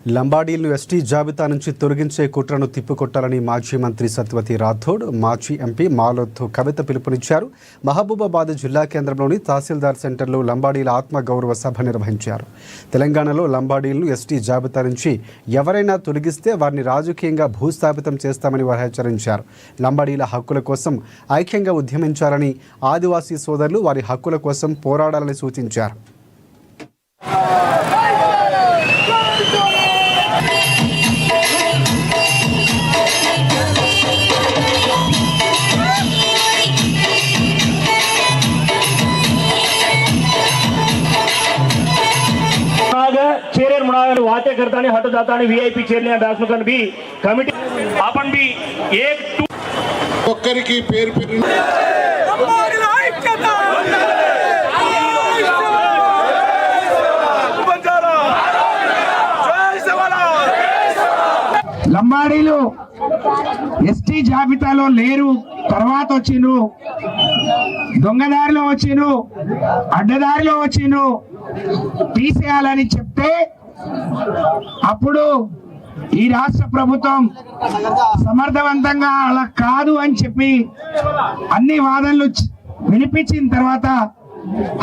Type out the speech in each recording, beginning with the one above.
లంబాడీలను ST జాబితా నుంచి తొలగించే కుట్రను తిప్పికొట్టాలని మాజీ మంత్రి సత్యవతి రాథోడ్, మాజీ ఎంపీ మాలోతు కవిత పిలుపునిచ్చారు. మహబూబాబాద్ జిల్లా కేంద్రంలోని తహసీల్దార్ సెంటర్లో లంబాడీల ఆత్మగౌరవ సభ నిర్వహించారు. తెలంగాణలో లంబాడీలను ఎస్టీ జాబితా నుంచి ఎవరైనా తొలగిస్తే వారిని రాజకీయంగా భూస్థాపితం చేస్తామని వారు హెచ్చరించారు. లంబాడీల హక్కుల కోసం ఐక్యంగా ఉద్యమించాలని, ఆదివాసీ సోదరులు వారి హక్కుల కోసం పోరాడాలని సూచించారు. चेयर मुनागर वाते करता नहीं हट जाता नहीं वीआईपी चेयर दासनुकन भी कमिटी अपन भी एक ఒక్కరి కి పేరు పేరు లంబాడీలు ఎస్టీ జాబితాలో లేరు, తర్వాత వచ్చిండ్రు, దొంగదారిలో వచ్చిండ్రు, అడ్డదారిలో వచ్చిండ్రు, తీసేయాలని చెప్తే అప్పుడు ఈ రాష్ట్ర ప్రభుత్వం సమర్థవంతంగా అలా కాదు అని చెప్పి అన్ని వాదనలు వినిపించిన తర్వాత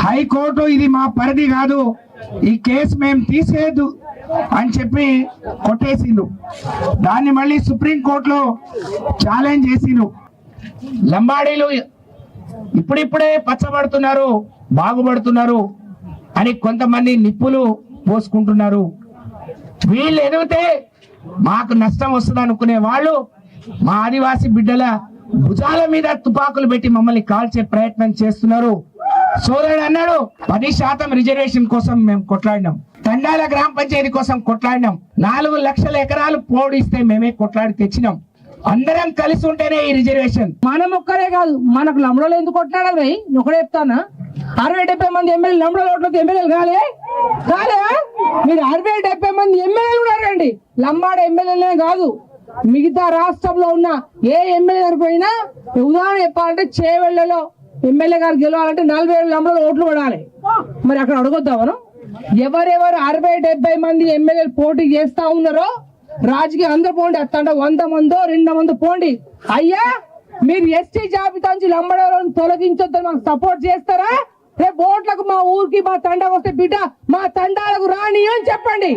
హైకోర్టు ఇది మా పరిధి కాదు, ఈ కేసు మేము తీసేయద్దు అని చెప్పి కొట్టేసిండు. దాన్ని మళ్ళీ సుప్రీంకోర్టులో ఛాలెంజ్ చేసిండు. లంబాడీలు ఇప్పుడిప్పుడే పచ్చబడుతున్నారు, బాగుపడుతున్నారు అని కొంతమంది నిప్పులు పోసుకుంటున్నారు. వీళ్ళు ఎదిగితే మాకు నష్టం వస్తుంది అనుకునే వాళ్ళు మా ఆదివాసీ బిడ్డల భుజాల మీద తుపాకులు పెట్టి మమ్మల్ని కాల్చే ప్రయత్నం చేస్తున్నారు. సోదరుడు అన్నాడు 10% రిజర్వేషన్ కోసం మేము కొట్లాడినాం, తండాల గ్రామ పంచాయతీ కోసం కొట్లాడినాం, 4 లక్షల ఎకరాలు పోడిస్తే మేమే కొట్లాడి తెచ్చినాం. అందరం కలిసి ఉంటేనే ఈ రిజర్వేషన్. మనం ఒక్కరే కాదు, మనకు లంబడలో ఎందుకు కొట్లాడాలి భయ్? ఒకడే చెప్తానా, 60-70 మంది ఎమ్మెల్యే లంబడలో ఓట్లకి ఎమ్మెల్యేలు కాలే మీరు 60-70 మంది ఎమ్మెల్యేలు ఉన్నారండి. లంబాడ ఎమ్మెల్యేలే కాదు, మిగతా రాష్ట్రంలో ఉన్న ఏ ఎమ్మెల్యే గారు పోయినా, ఉదాహరణ చెప్పాలంటే చేవెళ్లలో ఎమ్మెల్యే గారు గెలవాలంటే 40,000 లంబడలో ఓట్లు పడాలి. మరి అక్కడ అడగొద్దాం మనం, ఎవరెవరు 60-70 మంది ఎమ్మెల్యేలు పోటీ చేస్తా ఉన్నారో రాజకీయ అందరు పోండి, అత్తంట 100 మందో 200 మందో పోండి. అయ్యా మీరు ఎస్టీ జాబితా నుంచి లంబడలను తొలగించొద్దని మాకు సపోర్ట్ చేస్తారా? రేపు ఓట్లకు మా ఊరికి మా తండా వస్తే బిడ్డ మా తండాలకు రాని అని చెప్పండి.